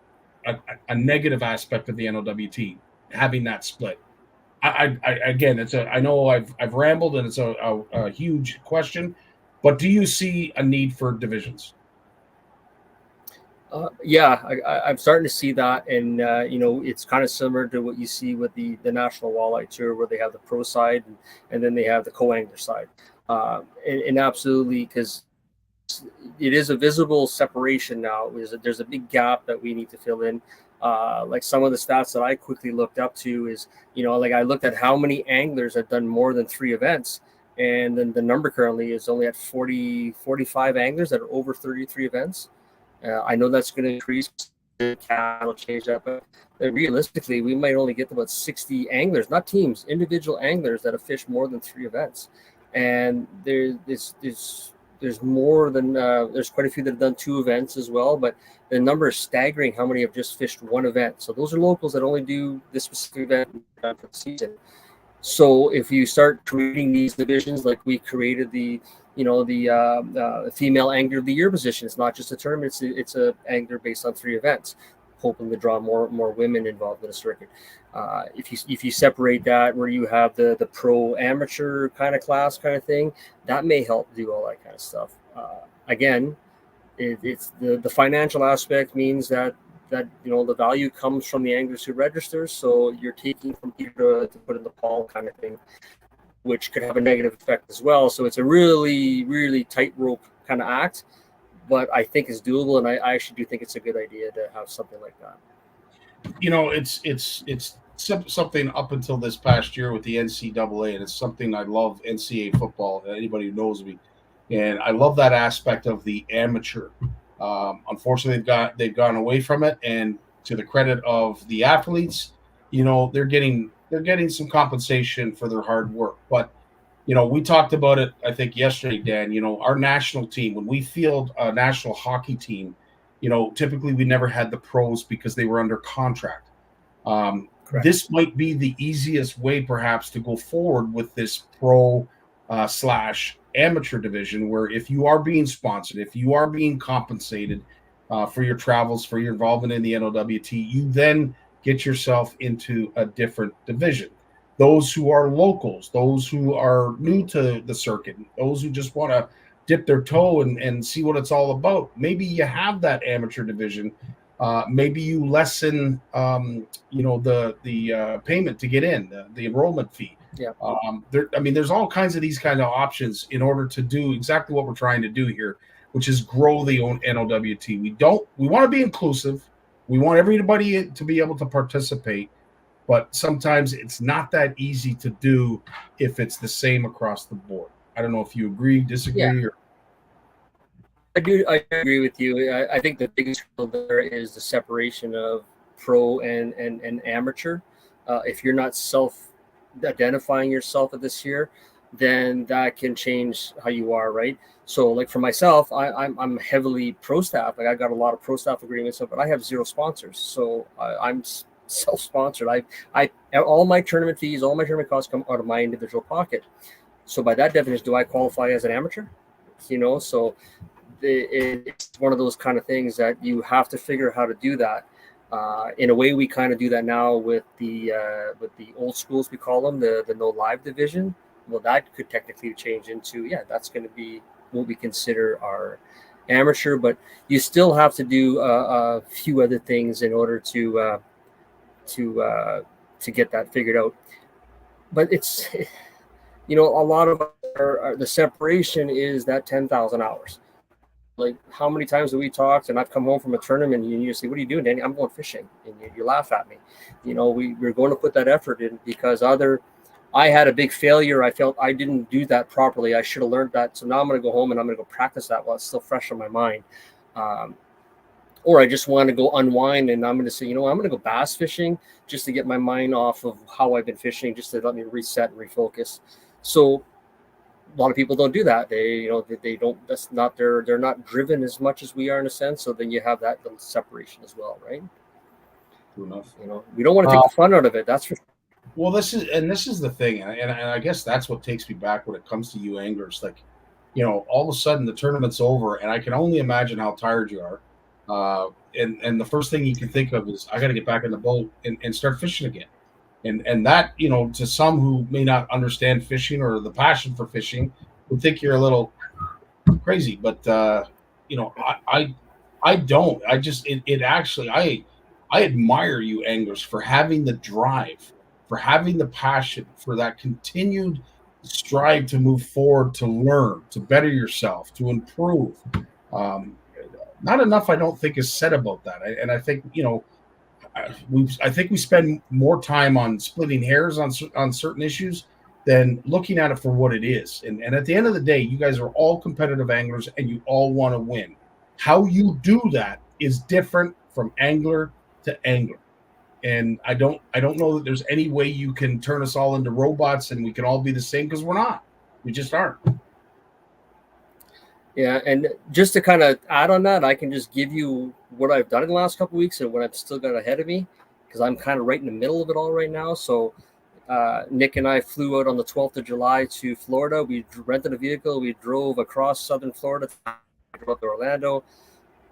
S1: a negative aspect of the NOWT, having that split? Again, I know I've rambled and it's a huge question, but do you see a need for divisions?
S2: I'm starting to see that, and it's kind of similar to what you see with the National Walleye Tour, where they have the pro side and then they have the co-angler side, and absolutely, because it is a visible separation now. There's a big gap that we need to fill in. Like some of the stats that I quickly looked up to is, like I looked at how many anglers have done more than 3 events, and then the number currently is only at 45 anglers that are over 33 events. I know that's going to increase. Will change that, but realistically, we might only get about 60 anglers, not teams, individual anglers that have fished more than 3 events. And there's more than there's quite a few that have done 2 events as well, but the number is staggering. How many have just fished 1 event? So those are locals that only do this specific event for the season. So if you start creating these divisions, like we created the female angler of the year position. It's not just a tournament; it's a angler based on 3 events, hoping to draw more women involved in the circuit. If you separate that, where you have the pro amateur kind of class kind of thing, that may help do all that kind of stuff. Again, it's the financial aspect means that the value comes from the anglers who register. So you're taking from people to put in the pool kind of thing, which could have a negative effect as well. So it's a really, really tightrope kind of act, but I think it's doable, and I actually do think it's a good idea to have something like that.
S1: It's something up until this past year with the NCAA, and it's something I love. NCAA football. Anybody who knows me, and I love that aspect of the amateur. Unfortunately, they've gone away from it, and to the credit of the athletes, they're getting some compensation for their hard work. But, we talked about it, I think, yesterday, Dan. Our national team, when we field a national hockey team, typically we never had the pros because they were under contract. This might be the easiest way, perhaps, to go forward with this pro / amateur division, where if you are being sponsored, if you are being compensated for your travels, for your involvement in the NOWT, you then get yourself into a different division. Those who are locals, those who are new to the circuit, those who just want to dip their toe and see what it's all about, maybe you have that amateur division. Maybe you lessen, the payment to get in, the enrollment fee.
S2: Yeah.
S1: There's all kinds of these kind of options in order to do exactly what we're trying to do here, which is grow the NOWT. We want to be inclusive. We want everybody to be able to participate, but sometimes it's not that easy to do if it's the same across the board. I don't know if you agree, disagree, or.
S2: I agree with you. I think the biggest problem there is the separation of pro and amateur. If you're not self-identifying yourself at this year, then that can change how you are, right? So, like for myself, I'm heavily pro staff. Like I got a lot of pro staff agreements, but I have 0 sponsors. So I'm self-sponsored. I all my tournament fees, all my tournament costs come out of my individual pocket. So by that definition, do I qualify as an amateur? So it's one of those kind of things that you have to figure out how to do that. In a way, we kind of do that now with the old schools, we call them the no live division. Well, that could technically change into, that's going to be what we consider our amateur, but you still have to do a few other things in order to get that figured out. But it's, a lot of the separation is that 10,000 hours. Like, how many times have we talked and I've come home from a tournament and you say, "What are you doing, Danny?" "I'm going fishing." And you laugh at me. We're going to put that effort in because I had a big failure. I felt I didn't do that properly. I should have learned that. So now I'm going to go home and I'm going to go practice that while it's still fresh on my mind. Or I just want to go unwind and I'm going to say, I'm going to go bass fishing just to get my mind off of how I've been fishing, just to let me reset and refocus. So a lot of people don't do that. They don't, they're not driven as much as we are in a sense. So then you have that little separation as well, right?
S1: True enough.
S2: We don't want to take the fun out of it. That's for sure.
S1: Well, this is the thing, and I guess that's what takes me back when it comes to you anglers. Like, all of a sudden the tournament's over, and I can only imagine how tired you are. And the first thing you can think of is, I got to get back in the boat and start fishing again. And that, to some who may not understand fishing or the passion for fishing, would think you're a little crazy. But I don't. I just it actually I admire you anglers for having the drive, for having the passion, for that continued strive to move forward, to learn, to better yourself, to improve. Not enough, I don't think, is said about that. And I think, I think we spend more time on splitting hairs on certain issues than looking at it for what it is. And at the end of the day, you guys are all competitive anglers and you all want to win. How you do that is different from angler to angler. And I don't know that there's any way you can turn us all into robots and we can all be the same, because we're not. We just aren't.
S2: Yeah, and just to kind of add on that, I can just give you what I've done in the last couple of weeks and what I've still got ahead of me, because I'm kind of right in the middle of it all right now. So Nick and I flew out on the 12th of July to Florida. We rented a vehicle. We drove across southern Florida, drove up to Orlando,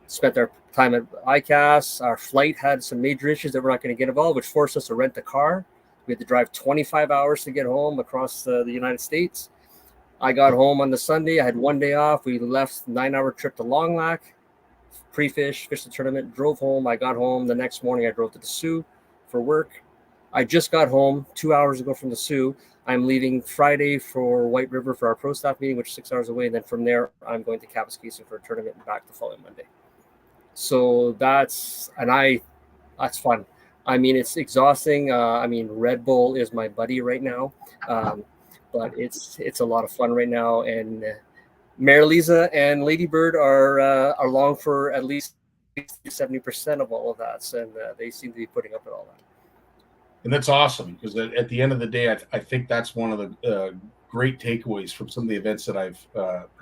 S2: spent our time at ICAST. Our flight had some major issues that we're not going to get involved, which forced us to rent a car. We had to drive 25 hours to get home across the United States. I got home on the Sunday. I had one day off. We left 9-hour trip to Longlac, pre-fish, fished the tournament, drove home. I got home the next morning. I drove to the Sioux for work. I just got home 2 hours ago from the Sioux. I'm leaving Friday for White River for our pro staff meeting, which is 6 hours away. And then from there, I'm going to Kapuskasing for a tournament and back the following Monday. So that's fun. I mean, it's exhausting. Red Bull is my buddy right now. But it's a lot of fun right now, and Mary Lisa and Ladybird are along for at least 70% of all of that, and they seem to be putting up with all that.
S1: And that's awesome, because at the end of the day, I think that's one of the great takeaways from some of the events that I've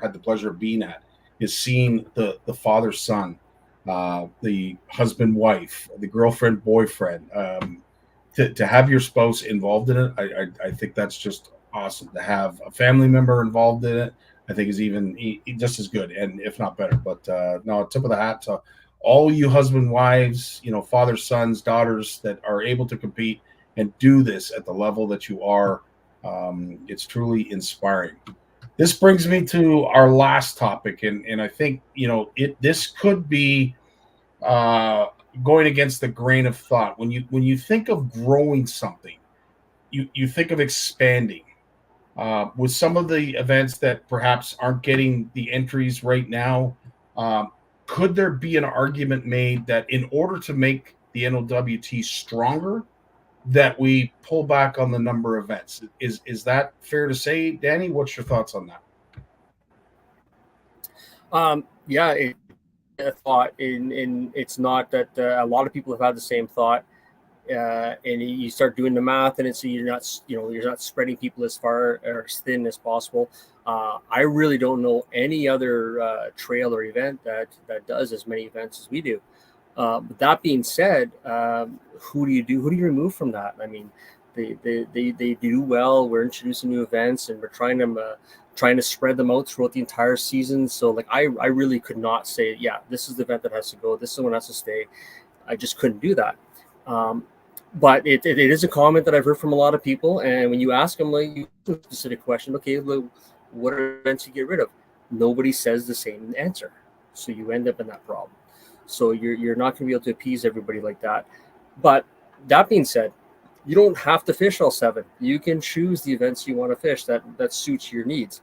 S1: had the pleasure of being at, is seeing the father-son, the husband-wife, the girlfriend-boyfriend, to have your spouse involved in it. I think that's just awesome. To have a family member involved in it, I think, is even just as good, and if not better. But no, tip of the hat to all you husband, wives, fathers, sons, daughters that are able to compete and do this at the level that you are. It's truly inspiring. This brings me to our last topic, and I think this could be going against the grain of thought. When you think of growing something, you think of expanding. With some of the events that perhaps aren't getting the entries right now, could there be an argument made that in order to make the NOWT stronger, that we pull back on the number of events? Is that fair to say, Danny? What's your thoughts on that?
S2: Yeah, a thought, and it's not that a lot of people have had the same thought. And you start doing the math, and you're not spreading people as far or as thin as possible. I really don't know any other trail or event that does as many events as we do. But that being said, who do you remove from that? I mean, they do well. We're introducing new events, and we're trying to spread them out throughout the entire season. So I really could not say, yeah, this is the event that has to go, this is the one that has to stay. I just couldn't do that. But it is a comment that I've heard from a lot of people. And when you ask them like a specific question, okay, look, what are events you get rid of? Nobody says the same answer. So you end up in that problem. So you're not going to be able to appease everybody like that. But that being said, you don't have to fish all 7. You can choose the events you want to fish that suits your needs.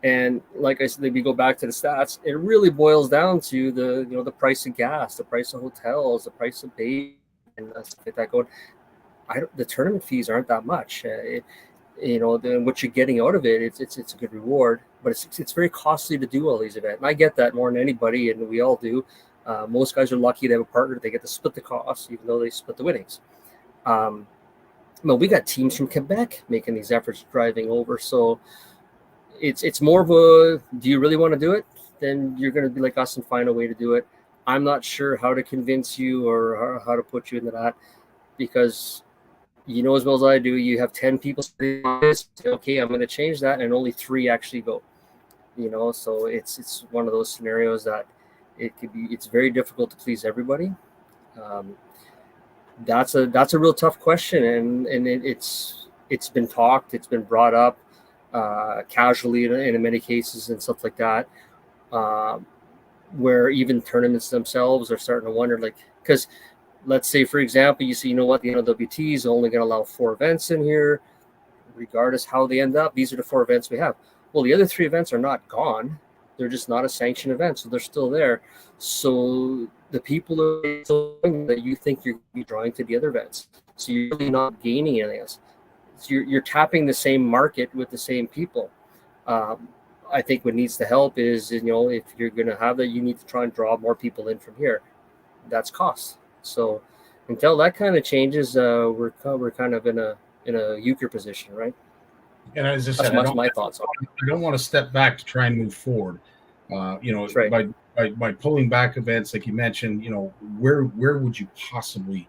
S2: And like I said, if we go back to the stats, it really boils down to the price of gas, the price of hotels, the price of bait, and stuff like that. Going, the tournament fees aren't that much. What you're getting out of it, it's a good reward, but it's very costly to do all these events. And I get that more than anybody, and we all do. Most guys are lucky to have a partner; they get to split the costs, even though they split the winnings. But we got teams from Quebec making these efforts, driving over. So it's more of a, do you really want to do it? Then you're going to be like us and find a way to do it. I'm not sure how to convince you or how to put you into that, because you know as well as I do, you have 10 people say, okay, I'm going to change that, and only 3 actually go. So it's one of those scenarios that it's very difficult to please everybody. That's a real tough question, and it's been talked, it's been brought up casually in many cases and stuff like that, where even tournaments themselves are starting to wonder, like, because let's say, for example, you see, the NOWT is only going to allow 4 events in here, regardless how they end up. These are the 4 events we have. Well, the other 3 events are not gone. They're just not a sanctioned event, so they're still there. So the people that you think you're drawing to the other events, so you're really not gaining anything else. So you're tapping the same market with the same people. I think what needs to help is, if you're going to have that, you need to try and draw more people in from here. That's cost. So until that kind of changes, we're kind of in a euchre position, right?
S1: And as I said,
S2: that's my thoughts on it.
S1: I don't want to step back to try and move forward.
S2: That's right.
S1: by pulling back events, like you mentioned, where would you possibly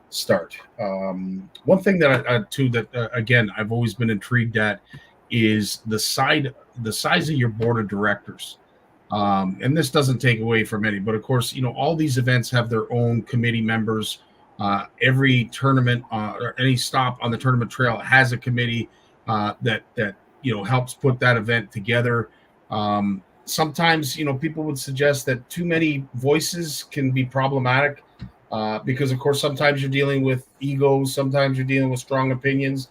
S1: start? One thing that again, I've always been intrigued at is the size of your board of directors. And this doesn't take away from any, but of course, all these events have their own committee members. Every tournament or any stop on the tournament trail has a committee that helps put that event together. Sometimes, people would suggest that too many voices can be problematic because, of course, sometimes you're dealing with egos, sometimes you're dealing with strong opinions,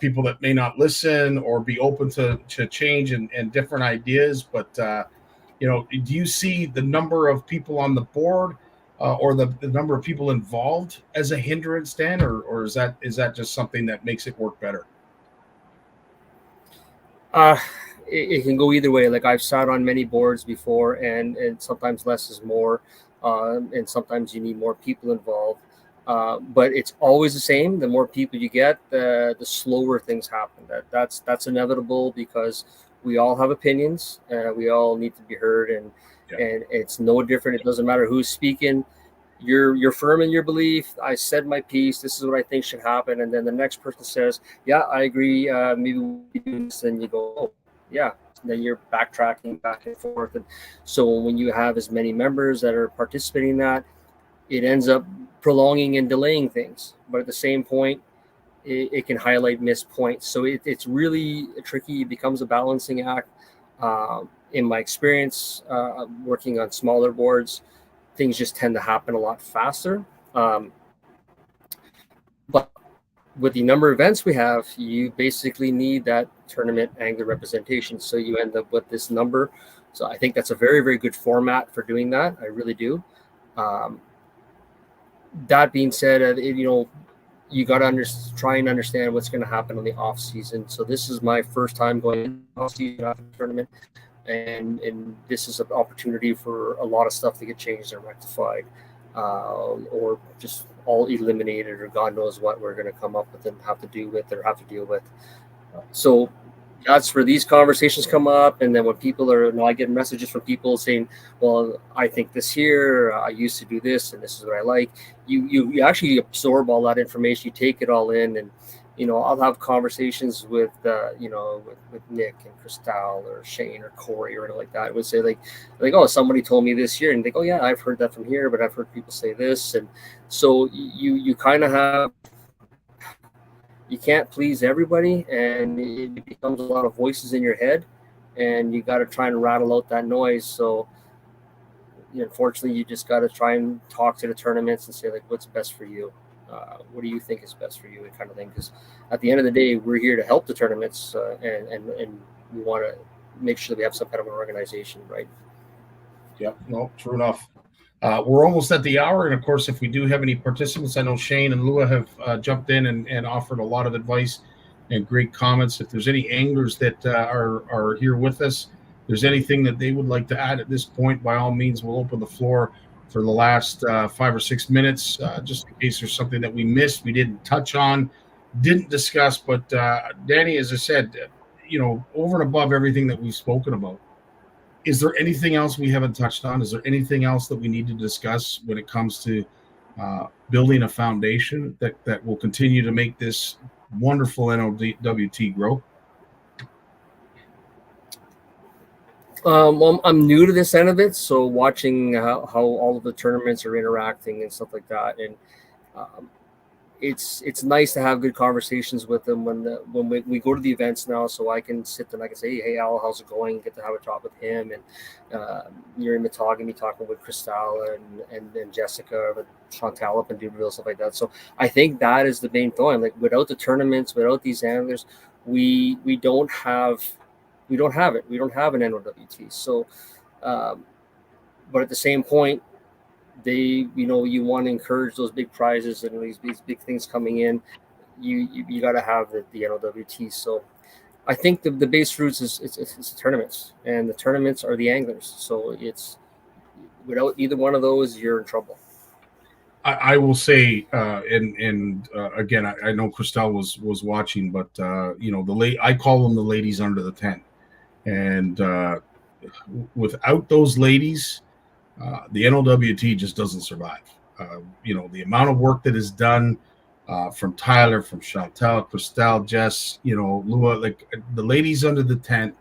S1: people that may not listen or be open to change and different ideas. But, do you see the number of people on the board or the number of people involved as a hindrance, Dan, or is that just something that makes it work better?
S2: It can go either way. Like, I've sat on many boards before, and sometimes less is more, and sometimes you need more people involved. But it's always the same. The more people you get, the slower things happen. That's inevitable, because we all have opinions. We all need to be heard, and it's no different. It doesn't matter who's speaking. You're firm in your belief. I said my piece. This is what I think should happen. And then the next person says, yeah, I agree. Maybe we do this. And you go, oh, yeah. And then you're backtracking back and forth. And so when you have as many members that are participating in that, it ends up prolonging and delaying things. But at the same point, it can highlight missed points. So it's really tricky. It becomes a balancing act. In my experience, working on smaller boards, things just tend to happen a lot faster. But with the number of events we have, you basically need that tournament angler representation. So you end up with this number. So I think that's a very, very good format for doing that. I really do. That being said, you got to try and understand what's going to happen in the off season. So this is my first time going in off season after the tournament. And this is an opportunity for a lot of stuff to get changed and rectified, or just all eliminated, or God knows what we're going to come up with and have to deal with. So that's where these conversations come up. And then when people I get messages from people saying, well, I think this here, I used to do this, and this is what I like. You actually absorb all that information, you take it all in, and I'll have conversations with with Nick and Cristal or Shane or Corey or anything like that. I would say like, oh, somebody told me this here, and they go, oh yeah, I've heard that from here, but I've heard people say this, and so you kind of have, you can't please everybody, and it becomes a lot of voices in your head, and you got to try and rattle out that noise. So unfortunately, you just got to try and talk to the tournaments and say like, what's best for you. What do you think is best for you, and kind of thing? Because at the end of the day, we're here to help the tournaments, and we want to make sure that we have some kind of an organization, right?
S1: Yep. No, true enough. We're almost at the hour, and of course, if we do have any participants, I know Shane and Lua have jumped in and offered a lot of advice and great comments. If there's any anglers that are here with us, there's anything that they would like to add at this point, by all means, we'll open the floor for the last 5 or 6 minutes, just in case there's something that we missed, we didn't touch on, didn't discuss. But Danny, as I said, over and above everything that we've spoken about, is there anything else we haven't touched on? Is there anything else that we need to discuss when it comes to building a foundation that will continue to make this wonderful NOWT grow?
S2: Well, I'm new to this end of it, so watching how all of the tournaments are interacting and stuff like that, and it's nice to have good conversations with them when we go to the events now, so I can sit and I can say, hey Al, how's it going? Get to have a talk with him, and you're in Matagami talking with Cristal and Jessica, with Chantal up in Duberville, stuff like that. So I think that is the main thing. Like without the tournaments, without these anglers, we don't have it. We don't have an NOWT. So, but at the same point, you want to encourage those big prizes and these big things coming in. You got to have the NOWT. So, I think the base roots is it's tournaments, and the tournaments are the anglers. So it's without either one of those, you're in trouble.
S1: I will say, again, I know Cristal was watching, but I call them the ladies under the tent. And without those ladies, the NOWT just doesn't survive. The amount of work that is done from Tyler, from Chantal, Cristal, Jess, Lua, like the ladies under the tent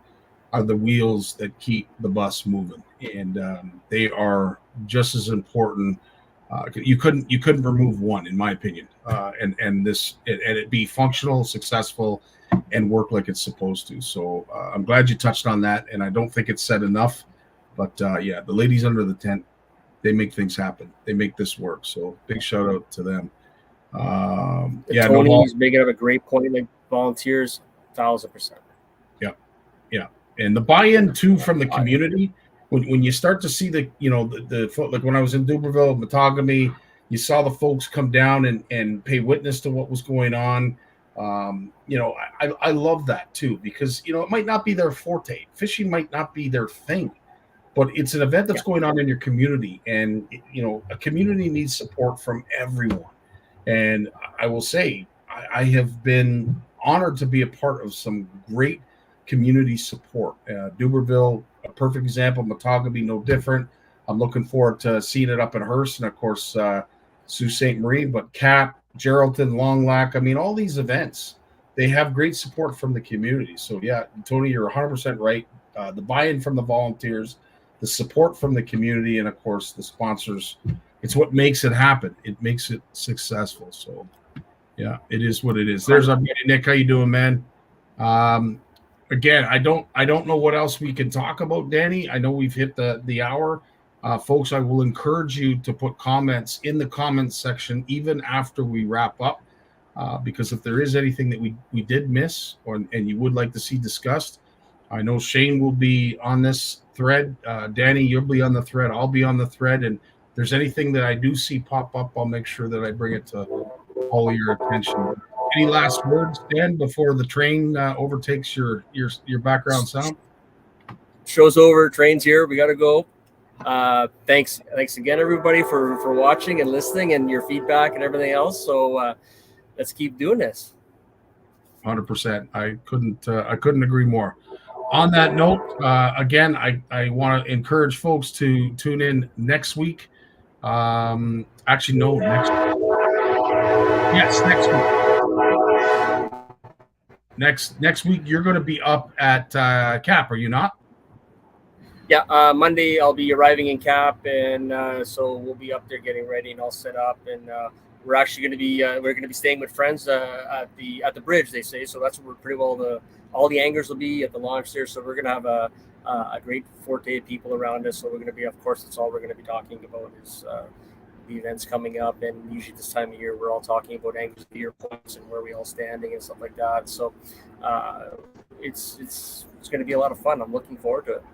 S1: are the wheels that keep the bus moving, and they are just as important. You couldn't remove one, in my opinion, and it be functional, successful, and work like it's supposed to. So I'm glad you touched on that, and I don't think it's said enough. But the ladies under the tent, they make things happen. They make this work. So big shout out to them.
S2: Tony's making up a great point. Like volunteers, 1,000%.
S1: Yeah, and the buy-in too from the community. When you start to see the like when I was in Duberville, Matagami, you saw the folks come down and pay witness to what was going on. I love that too, because it might not be their forte. Fishing might not be their thing, but it's an event that's going on in your community, and a community needs support from everyone. And I will say, I have been honored to be a part of some great community support. Duberville, a perfect example. Matagami, no different. I'm looking forward to seeing it up in Hearst, and of course Sault Ste. Marie, but Cap, Geraldton, Longlac. I mean, all these events, they have great support from the community. So yeah, Tony, you're 100% right. The buy-in from the volunteers, the support from the community, and of course the sponsors. It's what makes it happen. It makes it successful. So yeah, it is what it is. There's our buddy Nick. How you doing, man? Again, I don't know what else we can talk about, Danny. I know we've hit the hour. Folks, I will encourage you to put comments in the comments section even after we wrap up, because if there is anything that we did miss and you would like to see discussed, I know Shane will be on this thread. Danny, you'll be on the thread. I'll be on the thread. And if there's anything that I do see pop up, I'll make sure that I bring it to all of your attention. Any last words, Dan, before the train overtakes your background sound?
S2: Show's over. Train's here. We got to go. Thanks again, everybody, for watching and listening and your feedback and everything else. So let's keep doing this.
S1: 100%. I couldn't agree more. On that note, again, I want to encourage folks to tune in next week. Next week. Yes, next week. next week you're going to be up at Cap, are you not?
S2: Yeah, Monday I'll be arriving in Cap, and so we'll be up there getting ready and all set up. And we're actually going to be staying with friends at the bridge. They say so. That's where pretty well all the anglers will be at the launch there. So we're going to have a great forte of people around us. So we're going to be, of course, that's all we're going to be talking about is the events coming up. And usually this time of year we're all talking about anglers of the year points and where we all standing and stuff like that. So it's going to be a lot of fun. I'm looking forward to it.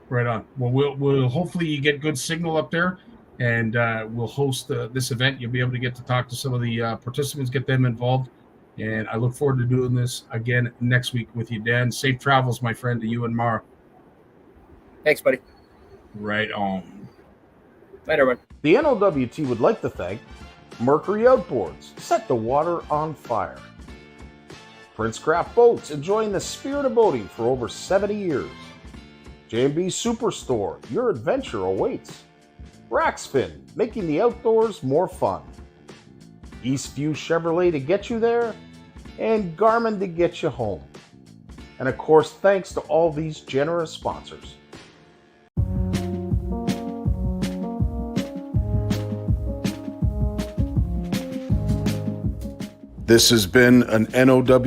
S1: Right on. Well, we'll hopefully you get good signal up there, and we'll host this event. You'll be able to get to talk to some of the participants, get them involved, and I look forward to doing this again next week with you, Dan. Safe travels, my friend, to you and Mara.
S2: Thanks, buddy.
S1: Right on.
S2: Night, everyone.
S3: The NOWT would like to thank Mercury Outboards, set the water on fire. Prince Craft Boats, enjoying the spirit of boating for over 70 years. J&B Superstore, your adventure awaits. Rackspin, making the outdoors more fun. Eastview Chevrolet to get you there, and Garmin to get you home. And of course, thanks to all these generous sponsors.
S4: This has been an NOW